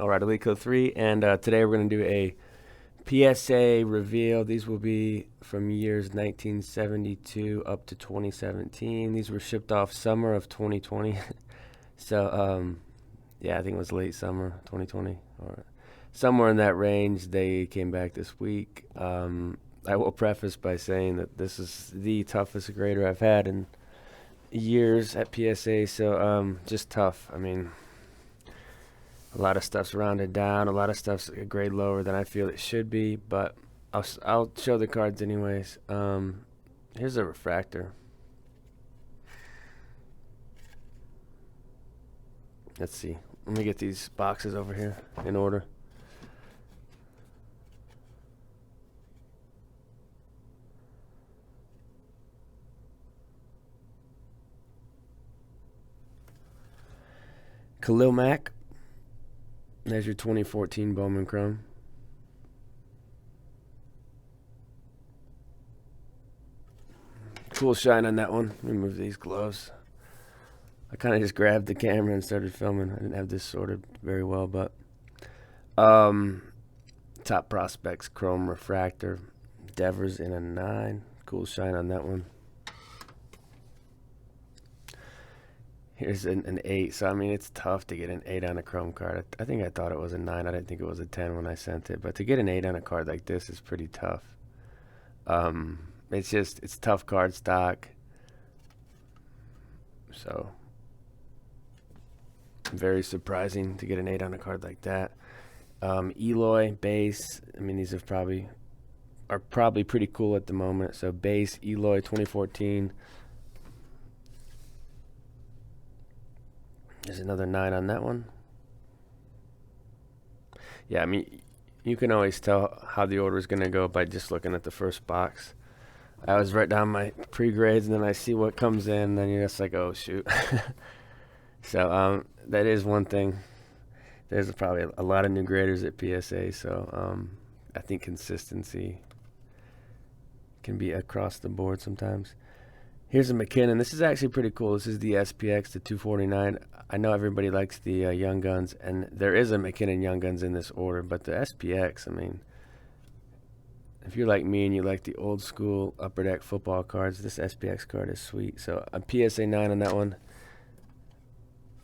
All right, Elite Code 3, and today we're going to do a PSA reveal. These will be from years 1972 up to 2017. These were shipped off summer of 2020. So, yeah, I think it was late summer 2020 or somewhere in that range. They came back this week. I will preface by saying that this is the toughest grader I've had in years at PSA, so just tough. I mean, a lot of stuff's rounded down. A lot of stuff's a grade lower than I feel it should be, but I'll show the cards anyways. Here's a refractor. Let's see. Let me get these boxes over here in order. Khalil Mack. There's your 2014 Bowman Chrome. Cool shine on that one. Let me move these gloves. I kind of just grabbed the camera and started filming. I didn't have this sorted very well, but top prospects Chrome refractor. Devers in a 9. Cool shine on that one. Here's an 8. So, I mean, it's tough to get an 8 on a Chrome card. I think I thought it was a 9. I didn't think it was a 10 when I sent it. But to get an 8 on a card like this is pretty tough. It's tough card stock. So, very surprising to get an 8 on a card like that. Eloy, base. I mean, these are probably pretty cool at the moment. So, base, Eloy 2014. There's another 9 on that one. Yeah, I mean, you can always tell how the order is going to go by just looking at the first box. I always write down my pre-grades, and then I see what comes in, and then you're just like, oh, shoot. So that is one thing. There's probably a lot of new graders at PSA, so I think consistency can be across the board sometimes. Here's a McKinnon. This is actually pretty cool. This is the SPX, the 249. I know everybody likes the Young Guns, and there is a McKinnon Young Guns in this order, but the SPX, I mean, if you're like me and you like the old school Upper Deck football cards, this SPX card is sweet. So a PSA 9 on that one.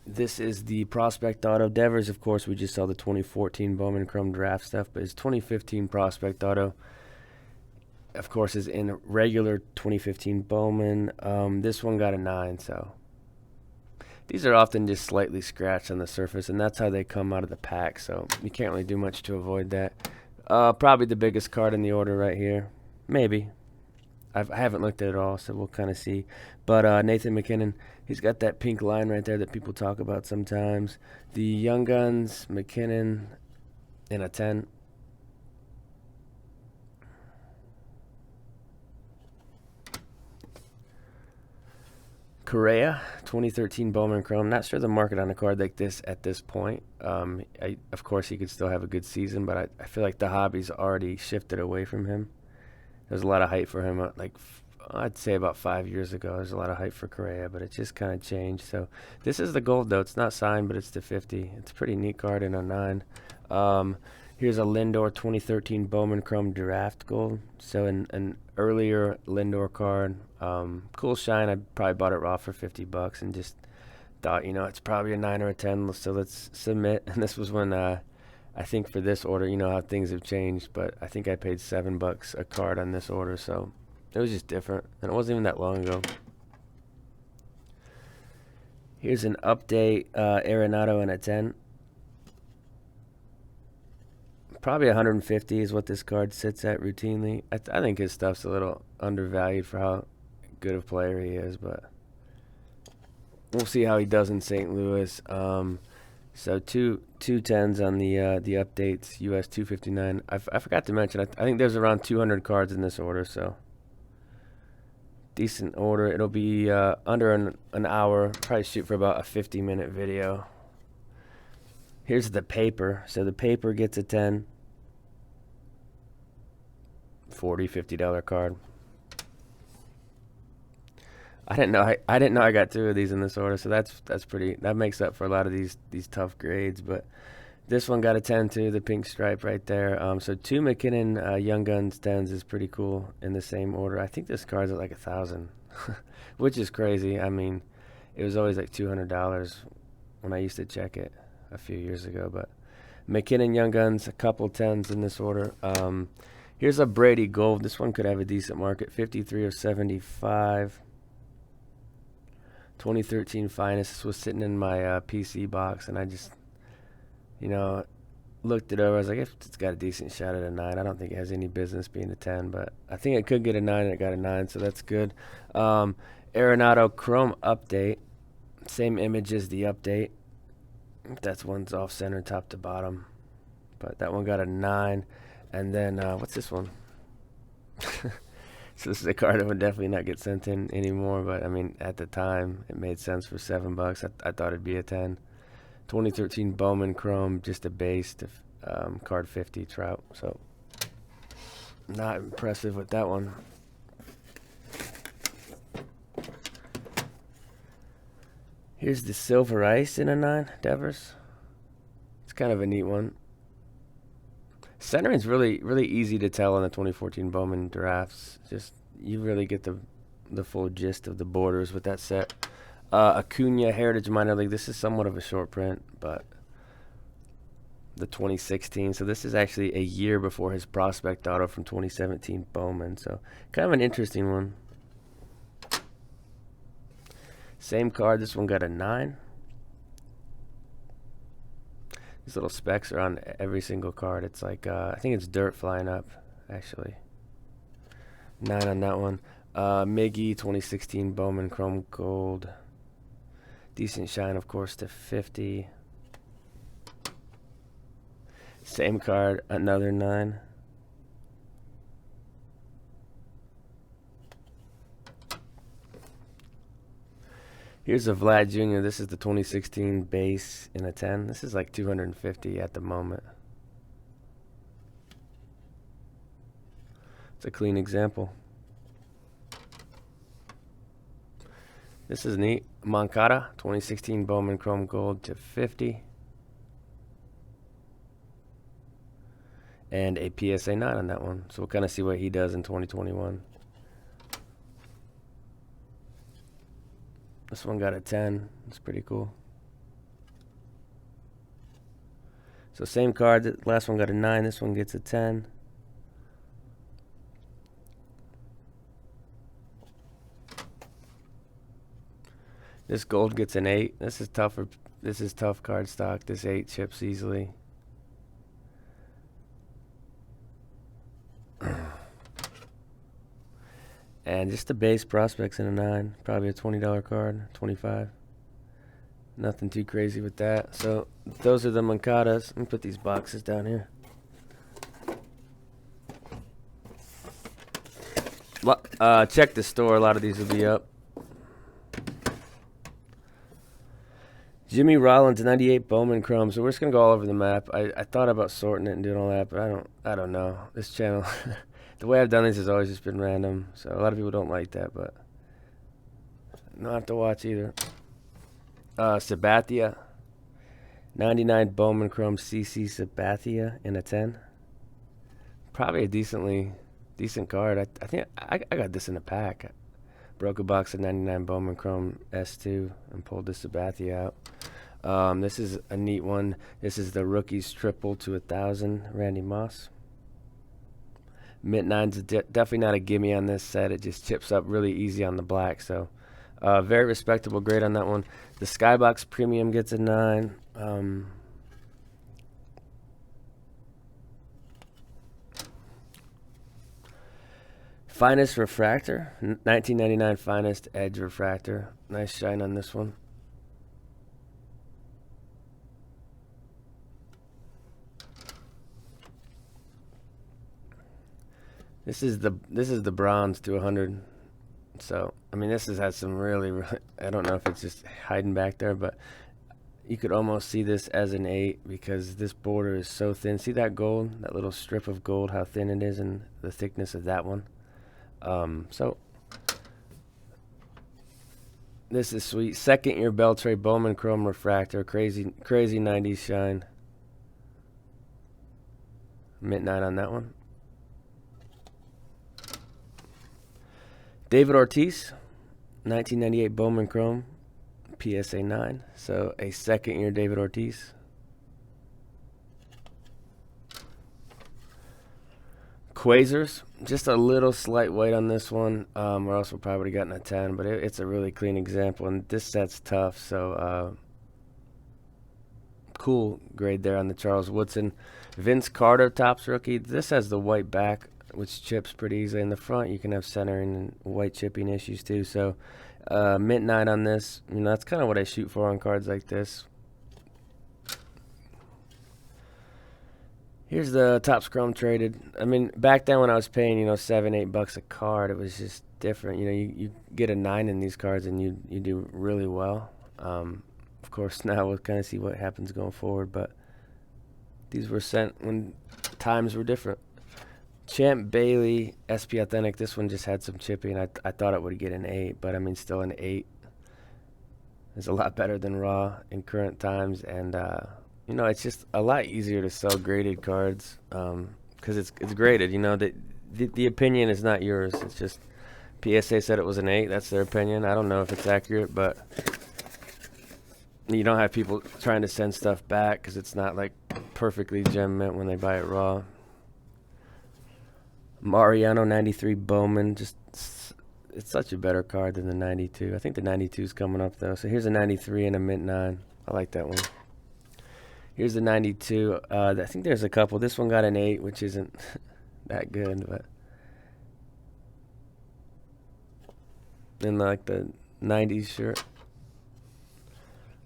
This is the Prospect Auto. Devers, of course, we just saw the 2014 Bowman Chrome draft stuff, but his 2015 Prospect Auto, of course, is in regular 2015 Bowman. This one got a 9, so these are often just slightly scratched on the surface, and that's how they come out of the pack, so you can't really do much to avoid that. Probably the biggest card in the order right here. Maybe. I haven't looked at it all, so we'll kind of see. But Nathan McKinnon, he's got that pink line right there that people talk about sometimes. The Young Guns, McKinnon in a 10. Correa, 2013 Bowman Chrome. Not sure the market on a card like this at this point. Of course, he could still have a good season, but I feel like the hobby's already shifted away from him. There's a lot of hype for him, I'd say about 5 years ago. There's a lot of hype for Correa, but it just kind of changed. So this is the gold, though. It's not signed, but it's the 50. It's a pretty neat card in a 9. Here's a Lindor 2013 Bowman Chrome Draft Gold. So an earlier Lindor card. Cool shine. I probably bought it raw for $50 and just thought, it's probably a 9 or a 10, so let's submit. And this was when I think for this order, how things have changed, but I think I paid $7 a card on this order, so it was just different, and it wasn't even that long ago. Here's an update Arenado in a 10. Probably 150 is what this card sits at routinely. I think his stuff's a little undervalued for how good of a player he is, but we'll see how he does in St. Louis. So two 10s on the updates, US 259. I forgot to mention, I think there's around 200 cards in this order, so decent order. It'll be under an hour. Probably shoot for about a 50-minute video. Here's the paper. So the paper gets a 10. $40, $50 card. I didn't know I got 2 of these in this order, so that makes up for a lot of these tough grades. But This one got a 10 too, the pink stripe right there. So two McKinnon Young Guns 10s is pretty cool in the same order. I think this card's at like 1,000, which is crazy. I mean, it was always like $200 when I used to check it a few years ago. But McKinnon Young Guns, a couple 10s in this order. Here's a Brady Gold. This one could have a decent market. 53 of 75. 2013 Finest. This was sitting in my PC box, and I just, looked it over. I was like, if it's got a decent shot at a 9. I don't think it has any business being a 10, but I think it could get a 9, and it got a 9, so that's good. Arenado Chrome Update. Same image as the update. That's one's off center, top to bottom. But that one got a 9. And then, what's this one? So this is a card that would definitely not get sent in anymore. But, I mean, at the time, it made sense for $7. I thought it'd be a 10. 2013 Bowman Chrome, just a base to card 50 Trout. So, not impressive with that one. Here's the Silver Ice in a 9, Devers. It's kind of a neat one. Centering's really, really easy to tell on the 2014 Bowman drafts. Just, you really get the full gist of the borders with that set. Acuna Heritage Minor League. This is somewhat of a short print, but the 2016. So this is actually a year before his prospect auto from 2017 Bowman. So kind of an interesting one. Same card. This one got a 9. These little specks are on every single card. It's like, I think it's dirt flying up, actually. 9 on that one. Miggy, 2016 Bowman Chrome Gold. Decent shine, of course, to 50. Same card, another 9. Here's a Vlad Jr. This is the 2016 base in a 10. This is like 250 at the moment. It's a clean example. This is neat. Moncada, 2016 Bowman Chrome Gold to 50. And a PSA 9 on that one. So we'll kind of see what he does in 2021. This one got a 10. It's pretty cool. So same card. The last one got a 9. This one gets a 10. This gold gets an 8. This is tougher. This is tough card stock. This 8 chips easily. And just the base prospects in a 9. Probably a $20 card, 25. Nothing too crazy with that. So those are the Moncadas. Let me put these boxes down here. Check the store. A lot of these will be up. Jimmy Rollins, 98 Bowman Chrome. So we're just gonna go all over the map. I thought about sorting it and doing all that, but I don't know. This channel, the way I've done this has always just been random. So a lot of people don't like that, but I don't have to watch either. Sabathia, 99 Bowman Chrome CC Sabathia in a 10. Probably a decent card. I think I got this in a pack. Broke a box of 99 Bowman Chrome S2 and pulled the Sabathia out. This is a neat one. This is the Rookies Triple to 1,000, Randy Moss. Mint 9's definitely not a gimme on this set. It just chips up really easy on the black. So very respectable grade on that one. The Skybox Premium gets a 9. Finest Refractor, 1999 Finest Edge Refractor. Nice shine on this one. This is the bronze to 100. So I mean, this has some really, I don't know if it's just hiding back there, but you could almost see this as an 8 because this border is so thin. See that gold, that little strip of gold, how thin it is, and the thickness of that one. So this is sweet. Second year Beltray Bowman Chrome Refractor. Crazy 90s shine. Mint 9 on that one. David Ortiz, 1998 Bowman Chrome, PSA 9. So a second-year David Ortiz. Quasars, just a little slight weight on this one, or else we'll probably gotten a 10, but it's a really clean example, and this set's tough, so cool grade there on the Charles Woodson. Vince Carter, Topps rookie. This has the white back, which chips pretty easily in the front. You can have centering and white chipping issues too, so mint 9 on this. You know, that's kind of what I shoot for on cards like this. Here's the Topps Chrome traded. I mean, back then when I was paying, you know, $7-8 a card, it was just different. You know, you get a 9 in these cards and you do really well. Of course, now we'll kind of see what happens going forward, but these were sent when times were different. Champ Bailey, SP Authentic. This one just had some chipping. I thought it would get an 8, but I mean, still an 8 is a lot better than raw in current times, and you know, it's just a lot easier to sell graded cards because it's graded. You know, the opinion is not yours. It's just PSA said it was an 8. That's their opinion. I don't know if it's accurate, but you don't have people trying to send stuff back because it's not like perfectly gem mint when they buy it raw. Mariano 93 Bowman, just it's such a better card than the 92. I think the 92 is coming up though. So here's a 93 and a mint 9. I like that one. Here's the 92. I think there's a couple. This one got an 8, which isn't that good, but in like the 90s shirt.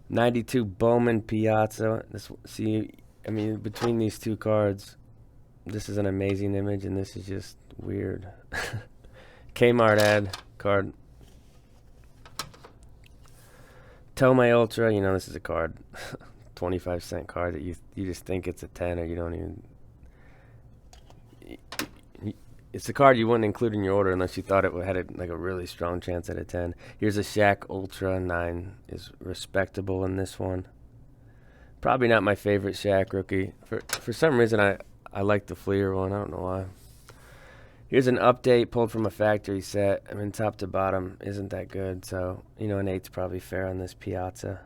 92 Bowman Piazza. See, I mean, between these two cards, this is an amazing image, and this is just weird. Kmart ad card. Tomei Ultra. You know, this is a card. 25-cent card that you just think it's a 10, or you don't even. It's a card you wouldn't include in your order unless you thought it had like a really strong chance at a 10. Here's a Shaq Ultra. 9 is respectable in this one. Probably not my favorite Shaq rookie. For some reason, I like the Fleer one. I don't know why. Here's an update pulled from a factory set. I mean, top to bottom isn't that good, so you know, an 8's probably fair on this Piazza.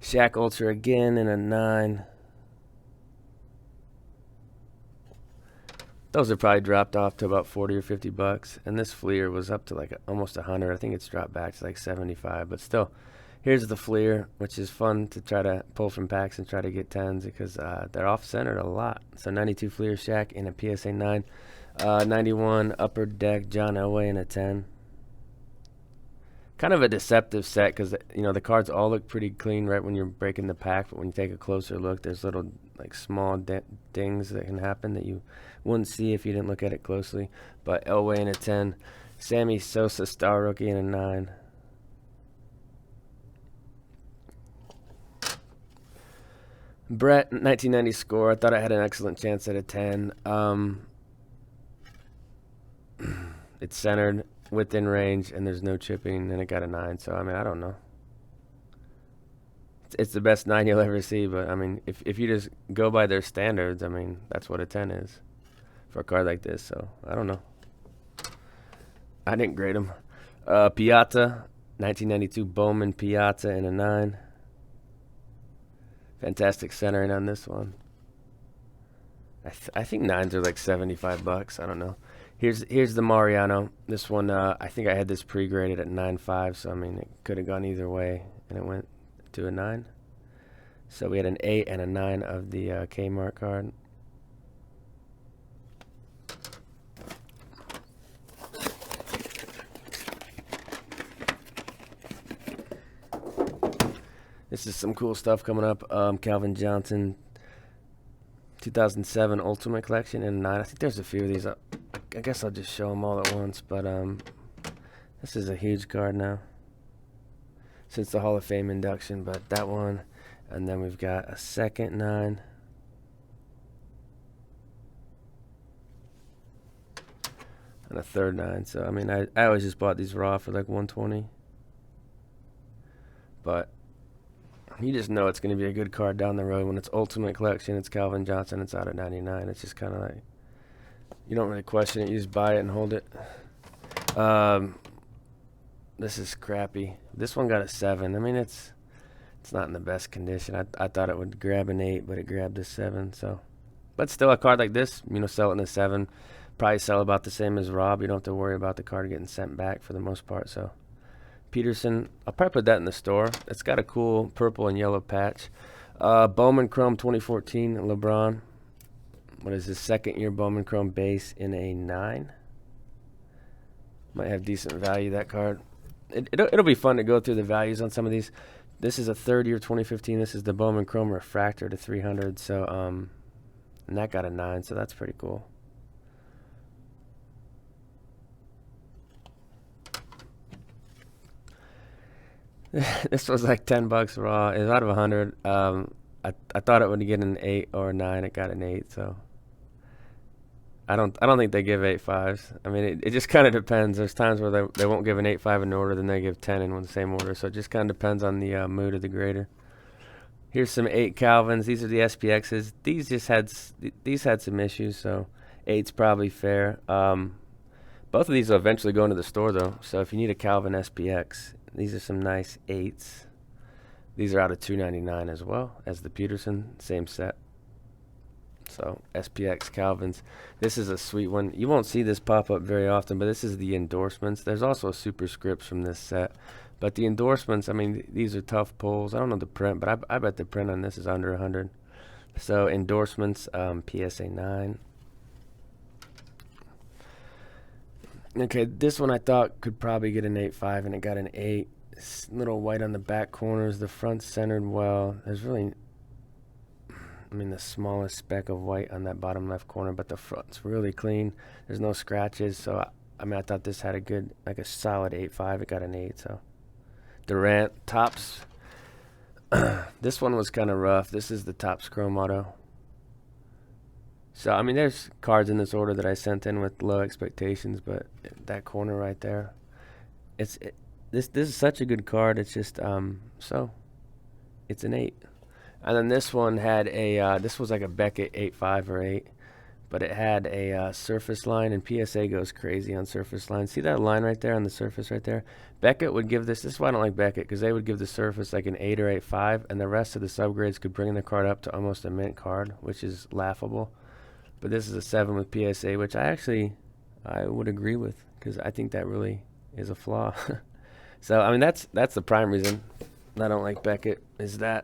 Shaq Ultra again in a 9. Those have probably dropped off to about 40 or 50 bucks, and this Fleer was up to like almost 100. I think it's dropped back to like 75, but still, here's the Fleer, which is fun to try to pull from packs and try to get 10s because they're off-centered a lot. So 92 Fleer Shaq in a PSA 9. 91 Upper Deck John Elway in a 10. Kind of a deceptive set because, you know, the cards all look pretty clean right when you're breaking the pack, but when you take a closer look, there's little like small dings that can happen that you wouldn't see if you didn't look at it closely. But Elway in a 10. Sammy Sosa Star Rookie in a 9. Brett 1990 Score. I thought I had an excellent chance at a 10. It's centered within range, and there's no chipping, and it got a 9. So, I mean, I don't know. It's the best 9 you'll ever see, but, I mean, if you just go by their standards, I mean, that's what a 10 is for a card like this. So, I don't know. I didn't grade them. Piazza, 1992 Bowman Piazza in a 9. Fantastic centering on this one. I think 9s are like 75 bucks. I don't know. Here's the Mariano. This one, I think I had this pre-graded at 9.5, so I mean it could have gone either way, and it went to a 9. So we had an 8 and a 9 of the Kmart card. This is some cool stuff coming up. Calvin Johnson, 2007 Ultimate Collection in 9. I think there's a few of these. I guess I'll just show them all at once, but this is a huge card now since the Hall of Fame induction, but that one, and then we've got a second 9, and a third 9. So I mean, I always just bought these raw for like 120, but You just know it's going to be a good card down the road. When it's Ultimate Collection, it's Calvin Johnson, it's out at 99. It's just kind of like, you don't really question it. You just buy it and hold it. This is crappy. This one got a 7. I mean, it's not in the best condition. I thought it would grab an 8, but it grabbed a 7. So, but still, a card like this, sell it in a 7. Probably sell about the same as Rob. You don't have to worry about the card getting sent back for the most part. So, Peterson, I'll probably put that in the store. It's got a cool purple and yellow patch. Bowman Chrome 2014 LeBron. What is his second year Bowman Chrome base in a 9? Might have decent value, that card. It'll be fun to go through the values on some of these. This is a third year 2015. This is the Bowman Chrome Refractor to 300. So, and that got a 9, so that's pretty cool. This was like $10 raw. It was out of 100. I thought it would get an 8 or a 9. It got an 8. So I don't think they give 8.5s. I mean, it just kind of depends. There's times where they won't give an 8.5 in order, then they give 10 in the same order. So it just kind of depends on the mood of the grader. Here's some 8 Calvins. These are the SPXs. These had some issues, so 8's probably fair. Both of these will eventually go into the store though. So if you need a Calvin SPX, these are some nice 8s. These are out of $2.99 as well as the Peterson, same set. So SPX Calvins. This is a sweet one. You won't see this pop up very often, but this is the endorsements. There's also superscripts from this set. But the endorsements, I mean, these are tough pulls. I don't know the print, but I bet the print on this is under 100. So endorsements, PSA 9. Okay, this one I thought could probably get an 8.5, and it got an 8. It's a little white on the back corners. The front's centered well. There's really, the smallest speck of white on that bottom left corner, but the front's really clean. There's no scratches, so I thought this had a good, like a solid 8.5. It got an 8, so. Durant, Topps. This one was kind of rough. This is the Topps Chrome Auto. So, there's cards in this order that I sent in with low expectations, but that corner right there, this is such a good card. It's just, so, it's an 8. And then this one had this was like a Beckett 8.5 or 8, but it had a surface line, and PSA goes crazy on surface lines. See that line right there on the surface right there? Beckett would give this is why I don't like Beckett, because they would give the surface like an 8 or 8.5, and the rest of the subgrades could bring the card up to almost a mint card, which is laughable. But this is a 7 with PSA, which I would agree with, because I think that really is a flaw. So, that's the prime reason I don't like Beckett, is that.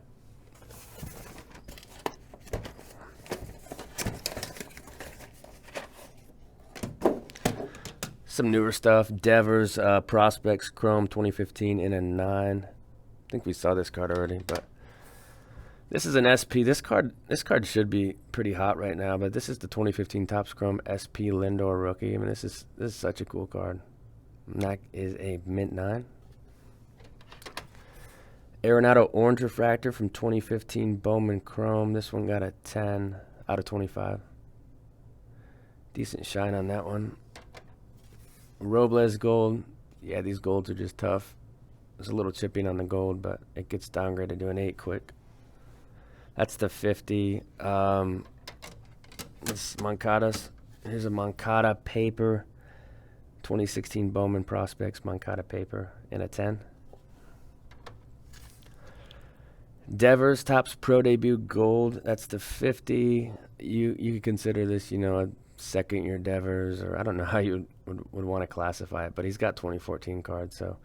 Some newer stuff. Devers, Prospects, Chrome 2015 in a 9. I think we saw this card already, but this is an SP. This card should be pretty hot right now, but this is the 2015 Topps Chrome SP Lindor rookie. This is such a cool card. And that is a mint 9. Arenado Orange Refractor from 2015 Bowman Chrome. This one got a 10 out of 25. Decent shine on that one. Robles Gold. Yeah, these golds are just tough. There's a little chipping on the gold, but it gets downgraded to an 8 quick. That's the 50. This Moncada's. Here's a Moncada paper. 2016 Bowman Prospects Moncada paper in a 10. Devers Topps Pro Debut Gold. That's the 50. You could consider this, a second year Devers, or I don't know how you would want to classify it, but he's got 2014 cards, so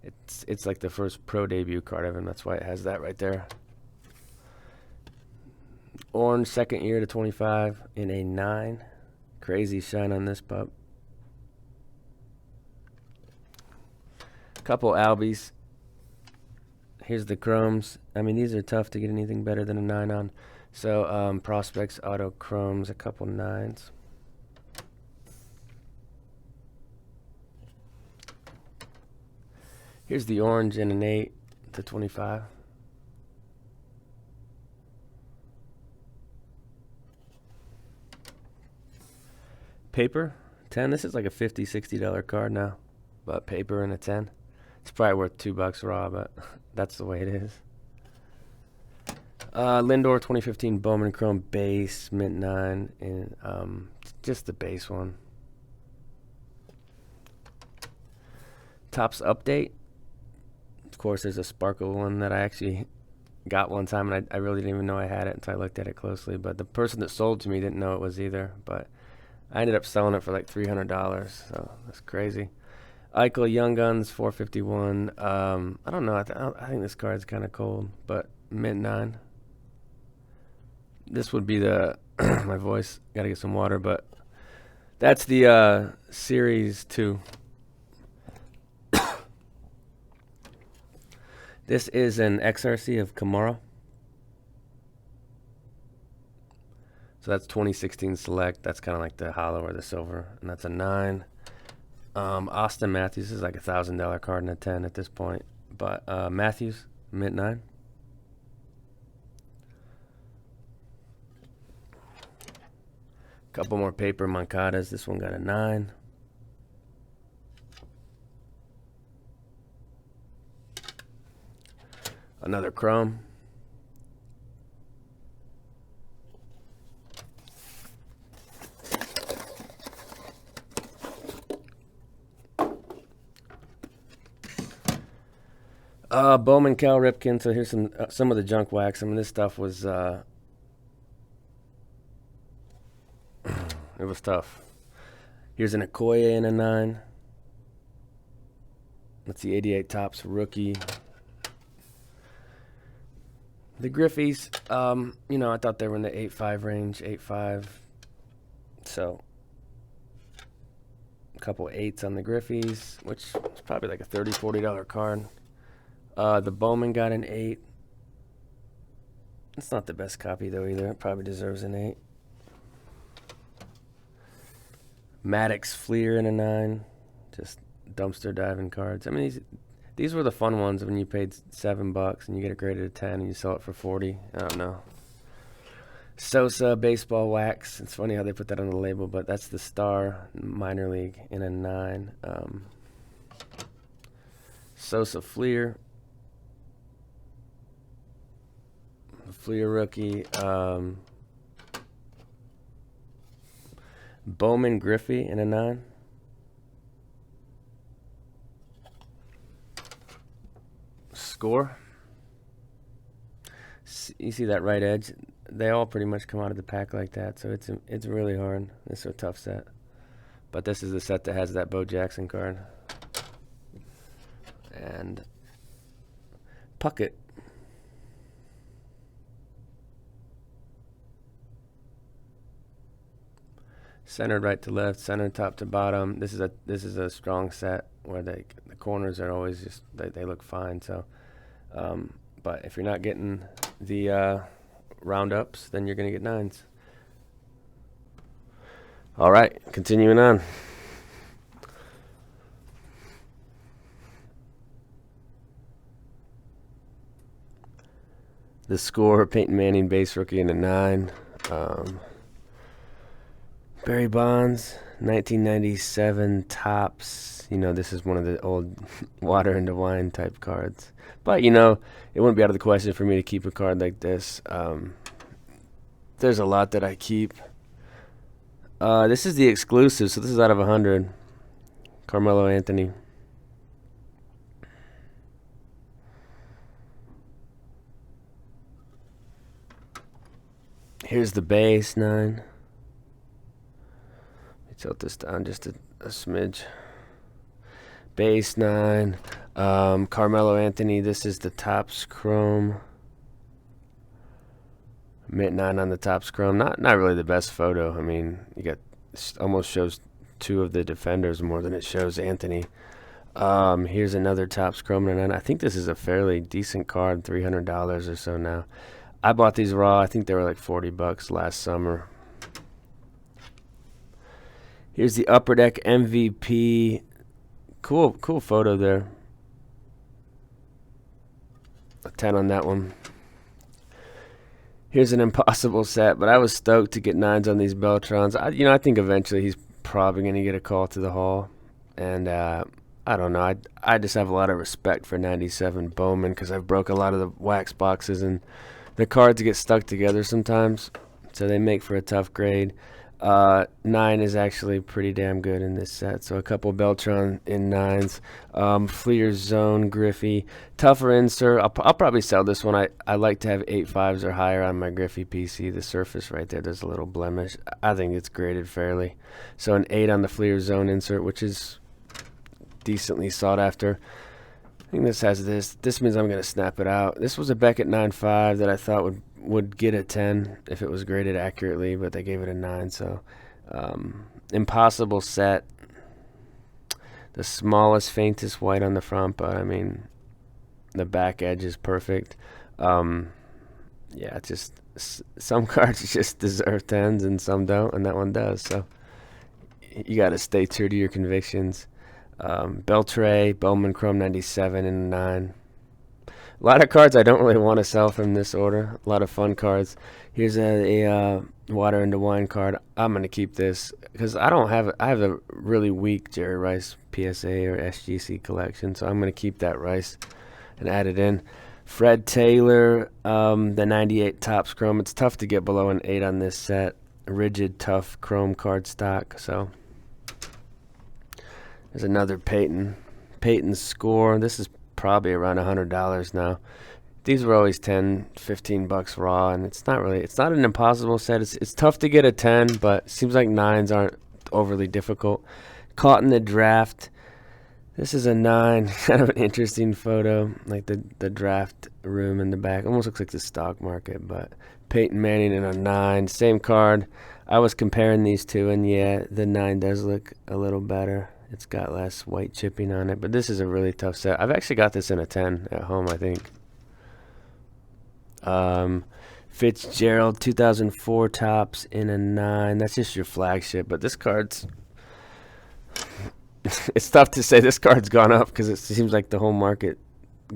it's like the first pro debut card of him. That's why it has that right there. Orange second year to 25 in a 9. Crazy shine on this pup. Couple Albies. Here's the Chromes. These are tough to get anything better than a 9 on. So Prospects Auto Chromes, a couple 9s. Here's the orange in an 8 to 25. Paper, 10. This is like a $50, $60 card now. But paper in a 10. It's probably worth $2 raw, but that's the way it is. Lindor 2015 Bowman Chrome base, mint 9, and just the base one. Topps update. Of course, there's a sparkle one that I actually got one time, and I really didn't even know I had it until I looked at it closely. But the person that sold to me didn't know it was either. But I ended up selling it for like $300, so that's crazy. Eichel Young Guns 451. I don't know. I think this card's kind of cold, but mint 9. This would be the my voice. Got to get some water, but that's the Series 2. This is an XRC of Kamara. So that's 2016 Select. That's kind of like the hollow or the silver, and that's a 9. Austin Matthews is like $1,000 card and a 10 at this point, but Matthews mint 9. Couple more paper Moncadas. This one got a 9. Another chrome. Bowman Cal Ripken. So here's some of the junk wax. I mean, this stuff was it was tough. Here's an Okoye and a 9. That's the 88 Topps rookie. The Griffies, I thought they were in the 8.5 range, 8.5. So a couple 8s on the Griffies, which is probably like a $30, $40 card. The Bowman got an 8. It's not the best copy though either. It probably deserves an 8. Maddox Fleer in a 9. Just dumpster diving cards. I mean, these were the fun ones when you paid $7 and you get it graded at 10 and you sell it for 40. I don't know. Sosa baseball wax. It's funny how they put that on the label, but that's the Star minor league in a 9. Sosa Fleer. Fleer rookie. Bowman Griffey in a 9. Score. You see that right edge? They all pretty much come out of the pack like that, so it's really hard. This is a tough set. But this is the set that has that Bo Jackson card. And Puckett. Centered right to left, centered top to bottom. This is a strong set where the corners are always just they look fine. So, but if you're not getting the roundups, then you're gonna get 9s. All right, continuing on. The Score, Peyton Manning base rookie in a 9. Barry Bonds, 1997 Topps. This is one of the old water into wine type cards. But, it wouldn't be out of the question for me to keep a card like this. There's a lot that I keep. This is the exclusive, so this is out of 100. Carmelo Anthony. Here's the base 9. Tilt this down just a smidge. Base 9. Carmelo Anthony. This is the Topps Chrome. Mint 9 on the Topps Chrome. Not really the best photo. I mean, almost shows 2 of the defenders more than it shows Anthony. Here's another Topps Chrome, and I think this is a fairly decent card, $300 or so now. I bought these raw. I think they were like $40 last summer. Here's the Upper Deck MVP. Cool photo there. A 10 on that one. Here's an impossible set, but I was stoked to get 9s on these Beltrons. I think eventually he's probably going to get a call to the Hall. And I don't know. I just have a lot of respect for 97 Bowman because I've broke a lot of the wax boxes and The cards get stuck together sometimes, so they make for a tough grade. 9 is actually pretty damn good in this set. So a couple Beltron in 9s. Fleer Zone, Griffey. Tougher insert. I'll probably sell this one. I like to have 8.5s or higher on my Griffey PC. The surface right there's a little blemish. I think it's graded fairly. So an 8 on the Fleer Zone insert, which is decently sought after. I think this has this. This means I'm going to snap it out. This was a Beckett 9.5 that I thought would get a 10 if it was graded accurately, but they gave it a 9. So impossible set. The smallest, faintest white on the front, but I mean, the back edge is perfect. Yeah, just some cards just deserve 10s and some don't, and that one does. So you got to stay true to your convictions. Beltray, Bowman Chrome 97 and 9. A lot of cards I don't really want to sell from this order. A lot of fun cards. Here's a Water into Wine card. I'm going to keep this because I have a really weak Jerry Rice PSA or SGC collection, so I'm going to keep that Rice and add it in. Fred Taylor, the 98 Topps Chrome. It's tough to get below an 8 on this set. Rigid, tough Chrome card stock, so... There's another Peyton. Peyton's Score. This is probably around $100 now. These were always 10, 15 bucks raw, and it's not an impossible set. It's tough to get a 10, but it seems like 9s aren't overly difficult. Caught in the Draft. This is a 9. Kind of an interesting photo, like the draft room in the back. Almost looks like the stock market, but Peyton Manning in a 9. Same card. I was comparing these two, and yeah, the 9 does look a little better. It's got less white chipping on it, but this is a really tough set. I've actually got this in a 10 at home, I think. Fitzgerald 2004 Topps in a 9. That's just your flagship, but this card's... it's tough to say this card's gone up because it seems like the whole market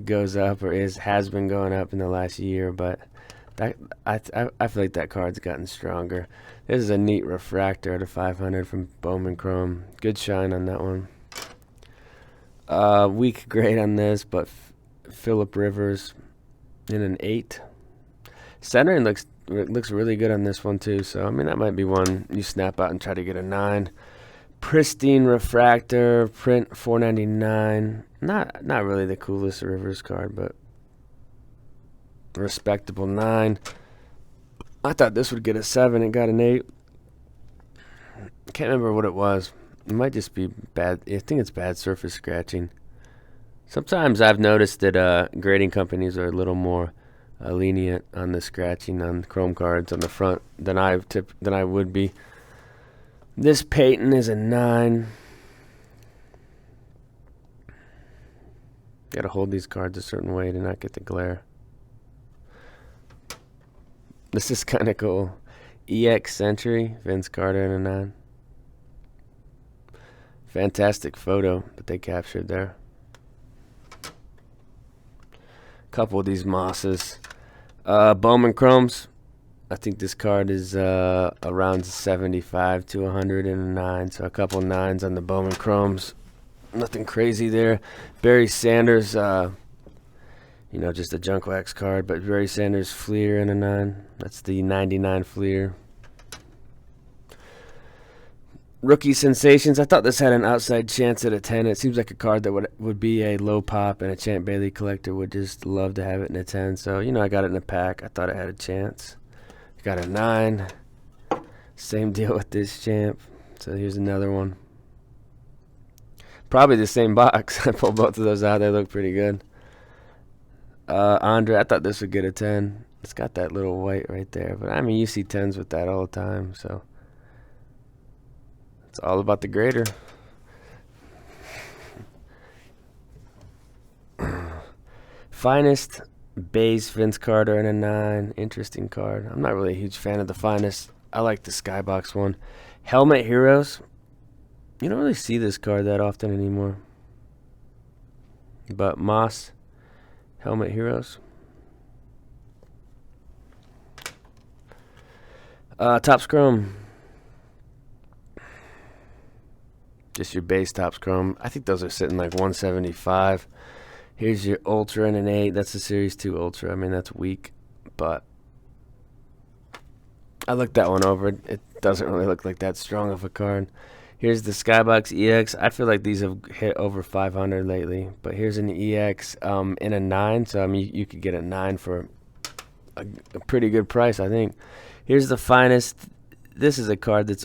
goes up or has been going up in the last year, but I feel like that card's gotten stronger. This is a neat refractor at a 500 from Bowman Chrome. Good shine on that one. Weak grade on this, but Phillip Rivers in an 8. Centering looks really good on this one too, so I mean that might be one you snap out and try to get a 9. Pristine refractor, print $4.99. Not really the coolest Rivers card, but respectable 9. I thought this would get a 7. It got an 8. I can't remember what it was. It might just be bad. I think it's bad surface scratching. Sometimes I've noticed that grading companies are a little more lenient on the scratching on Chrome cards on the front than I would be. This Peyton is a 9. Got to hold these cards a certain way to not get the glare. This is kind of cool. EX Century, Vince Carter in a 9. Fantastic photo that they captured there. Couple of these Mosses. Bowman Chromes. I think this card is around 75 to 100 in a 9. So a couple 9s on the Bowman Chromes. Nothing crazy there. Barry Sanders, just a junk wax card, but Barry Sanders Fleer in a 9. That's the 99 Fleer. Rookie Sensations. I thought this had an outside chance at a 10. It seems like a card that would be a low pop, and a Champ Bailey collector would just love to have it in a 10. So, I got it in a pack. I thought it had a chance. Got a 9. Same deal with this Champ. So here's another one. Probably the same box. I pulled both of those out. They look pretty good. Andre, I thought this would get a 10. It's got that little white right there. But, I mean, you see 10s with that all the time. So it's all about the grader. Finest base Vince Carter in a 9. Interesting card. I'm not really a huge fan of the Finest. I like the Skybox one. Helmet Heroes. You don't really see this card that often anymore. But Moss, Helmet Heroes. Topps Chrome. Just your base Topps Chrome. I think those are sitting like 175. Here's your Ultra in an 8. That's a Series 2 Ultra. I mean, that's weak. but I looked that one over. It doesn't really look like that strong of a card. Here's the Skybox EX. I feel like these have hit over 500 lately, but here's an EX in a 9, so I mean you could get a 9 for a pretty good price, I think. Here's the Finest. This is a card that's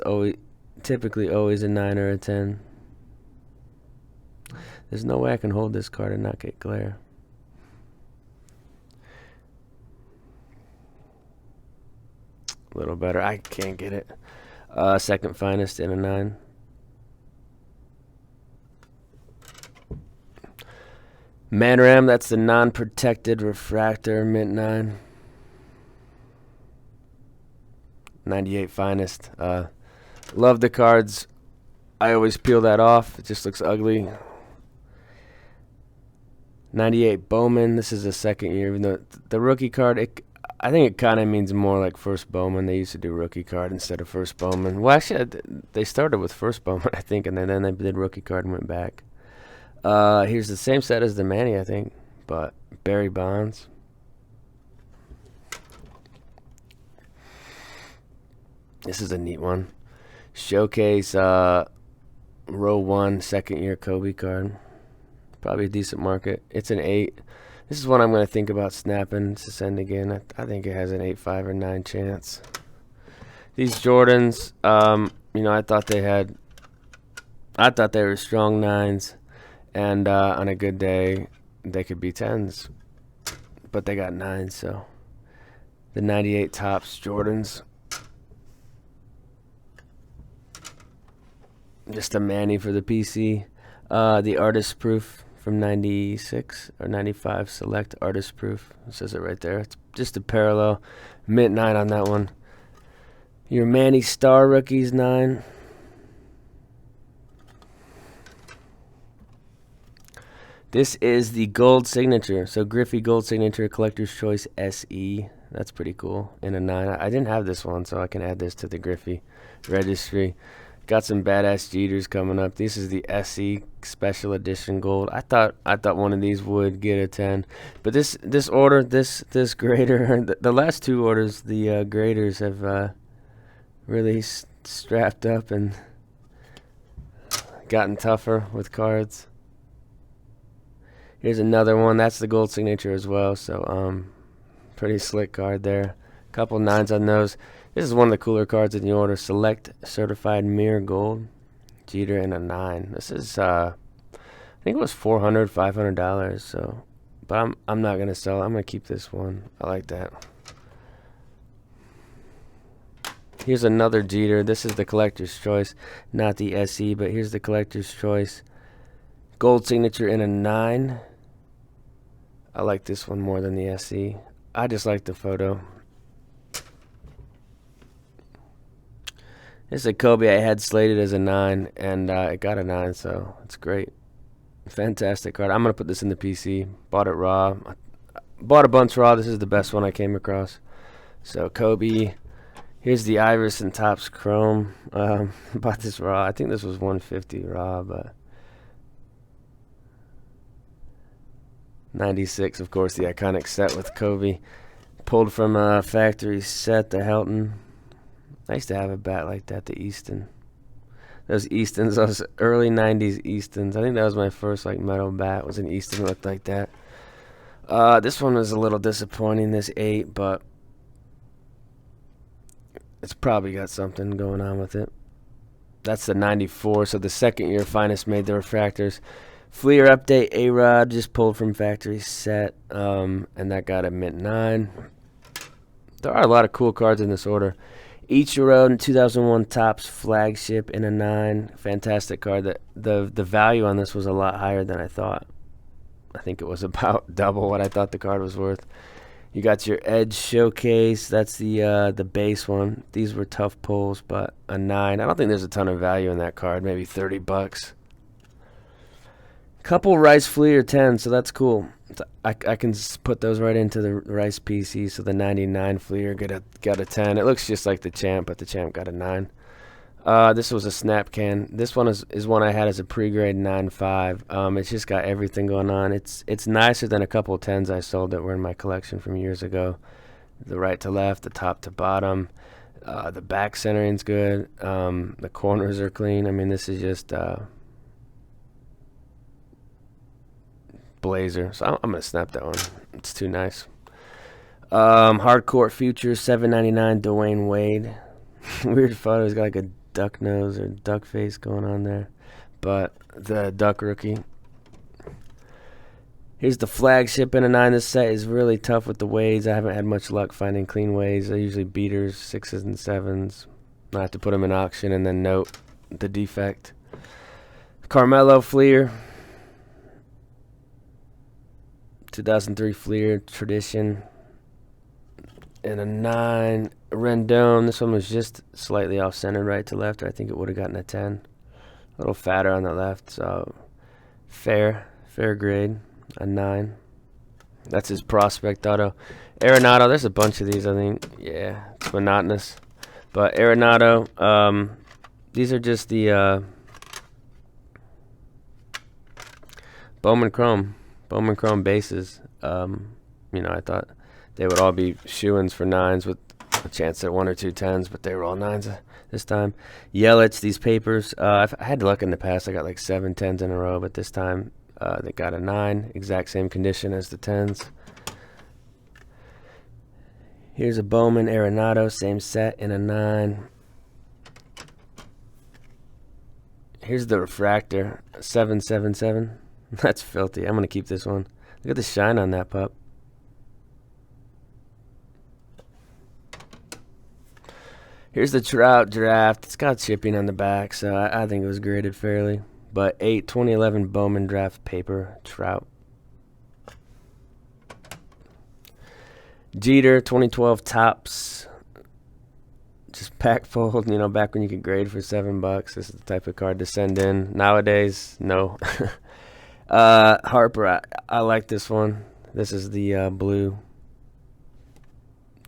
typically always a 9 or a 10. There's no way I can hold this card and not get glare. A little better. I can't get it. Second Finest in a 9. Manram, that's the non-protected refractor, mint 9. 98 Finest. Love the cards. I always peel that off. It just looks ugly. 98 Bowman. This is the second year. Even though the rookie card, I think it kind of means more like first Bowman. They used to do rookie card instead of first Bowman. Well, actually, they started with first Bowman, I think, and then they did rookie card and went back. Here's the same set as the Manny, I think, but Barry Bonds. This is a neat one. Showcase row 1 second year Kobe card. Probably a decent market. It's an 8. This is one I'm going to think about snapping to send again. I think it has an 8.5 or 9 chance. These Jordans, I thought they were strong 9s, and on a good day they could be 10s, but they got 9s. So the 98 Topps Jordans. Just a Manny for the PC. The Artist Proof from 96 or 95 Select Artist Proof. It says it right there. It's just a parallel. Mint 9 on that one. Your Manny Star Rookies 9. This is the Gold Signature. So Griffey Gold Signature Collector's Choice SE. That's pretty cool. In a 9. I didn't have this one, so I can add this to the Griffey registry. Got some badass Jeters coming up. This is the SE Special Edition Gold. I thought one of these would get a 10, but this order, this grader, the last two orders, the graders have really strapped up and gotten tougher with cards. Here's another one. That's the Gold Signature as well. So pretty slick card there. Couple 9s on those. This is one of the cooler cards in the order. Select Certified Mirror Gold. Jeter in a 9. This is I think it was $400, $500. So, but I'm not gonna sell it. I'm gonna keep this one. I like that. Here's another Jeter. This is the Collector's Choice, not the SE, but here's the Collector's Choice. Gold Signature in a 9. I like this one more than the SE. I just like the photo. This is a Kobe I had slated as a 9, and it got a 9, so it's great. Fantastic card. I'm going to put this in the PC. Bought it raw. Bought a bunch raw. This is the best one I came across. So Kobe. Here's the Iverson Topps Chrome. Bought this raw. I think this was $150 raw, but 96, of course, the iconic set with Kobe. Pulled from a factory set, the Helton. I used to have a bat like that, the Easton. Those Eastons, those early 90s Eastons. I think that was my first like metal bat, was an Easton that looked like that. This one was a little disappointing, this 8, but it's probably got something going on with it. That's the 94, so the second year Finest made the refractors. Fleer update, A-Rod, just pulled from factory set, and that got a mint 9. There are a lot of cool cards in this order. Ichiro in 2001 Topps Flagship in a 9. Fantastic card. The value on this was a lot higher than I thought. I think it was about double what I thought the card was worth. You got your Edge Showcase. That's the base one. These were tough pulls, but a 9. I don't think there's a ton of value in that card. Maybe $30. Couple Rice Fleer 10, so that's cool. I can put those right into the Rice PC. So the 99 Fleer got a 10. It looks just like the Champ, but the Champ got a 9. This was a snap can. This one is one I had as a pre-grade 9.5. It's just got everything going on. It's nicer than a couple of 10s I sold that were in my collection from years ago. The right to left, the top to bottom. The back centering's good. The corners are clean. I mean, this is just blazer. So I'm gonna snap that one. It's too nice. Hardcourt Futures, $7.99. Dwayne Wade. Weird photo. He's got like a duck nose or duck face going on there. But the duck rookie. Here's the flagship in a 9. This set is really tough with the Wades. I haven't had much luck finding clean Wades. They're usually beaters, 6s and 7s. I have to put them in auction and then note the defect. Carmelo Fleer. 2003 Fleer Tradition. In a 9. Rendon. This one was just slightly off-centered right to left. I think it would have gotten a 10. A little fatter on the left, so fair grade. A 9. That's his prospect auto. Arenado, there's a bunch of these, I think. Yeah, it's monotonous. But Arenado, these are just the Bowman Chrome bases. I thought they would all be shoo-ins for 9s with a chance at 1 or 2 10s, but they were all 9s this time. Yelich, these papers. I had luck in the past. I got like 7 10s in a row, but this time they got a 9, exact same condition as the 10s. Here's a Bowman Arenado, same set in a 9. Here's the refractor, 777. That's filthy. I'm going to keep this one. Look at the shine on that pup. Here's the Trout draft. It's got chipping on the back, so I think it was graded fairly. But 2011 Bowman draft paper Trout. Jeter 2012 Topps. Just pack fold, back when you could grade for $7. This is the type of card to send in. Nowadays, no. Harper, I like this one. This is the blue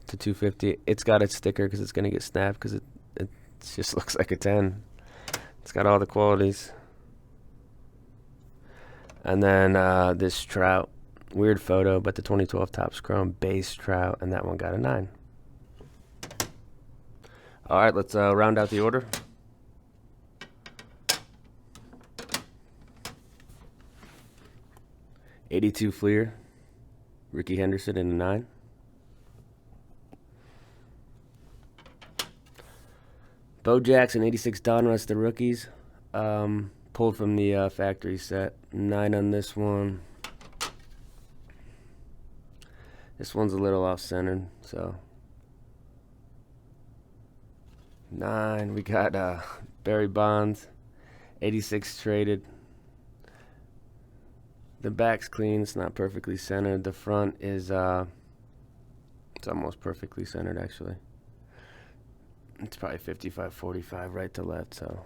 to 250. It's got its sticker because it's going to get snapped because it just looks like a 10. It's got all the qualities. And then this Trout, weird photo, but the 2012 Topps Chrome base Trout, and that one got a 9. All right, let's round out the order. '82 Fleer, Ricky Henderson in a 9. Bo Jackson, 86 Donruss, the rookies. Pulled from the factory set. 9 on this one. This one's a little off-centered, so 9. We got Barry Bonds, 86 traded. The back's clean. It's not perfectly centered. The front is it's almost perfectly centered, actually. It's probably 55-45 right to left, so.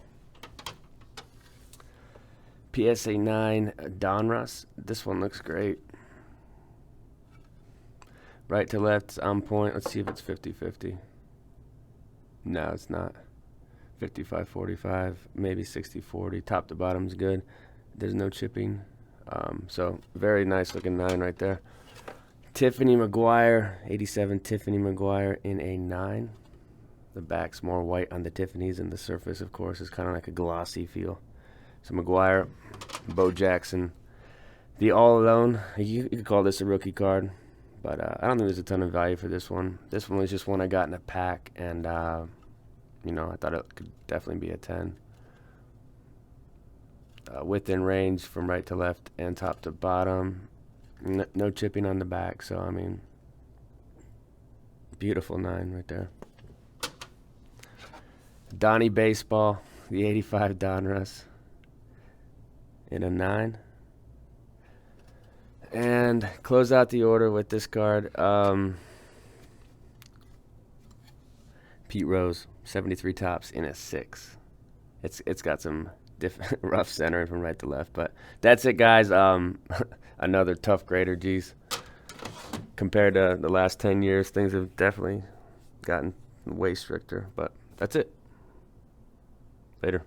PSA 9 Donruss. This one looks great. Right to left's on point. Let's see if it's 50-50. No, it's not. 55-45, maybe 60-40. Top to bottom's good. There's no chipping. So very nice looking 9 right there. Tiffany McGuire, 87 Tiffany McGuire in a 9. The back's more white on the Tiffany's, and the surface, of course, is kind of like a glossy feel. So McGuire, Bo Jackson, the All Alone. You could call this a rookie card, but I don't think there's a ton of value for this one. This one was just one I got in a pack, and I thought it could definitely be a 10. Within range from right to left and top to bottom. No chipping on the back, so I mean, beautiful 9 right there. Donnie Baseball, the 85 Donruss in a 9. And close out the order with this card. Pete Rose, 73 Topps in a 6. It's got some rough centering from right to left, but that's it, guys. Another tough grader, geez. Compared to the last 10 years, things have definitely gotten way stricter, but that's it. Later.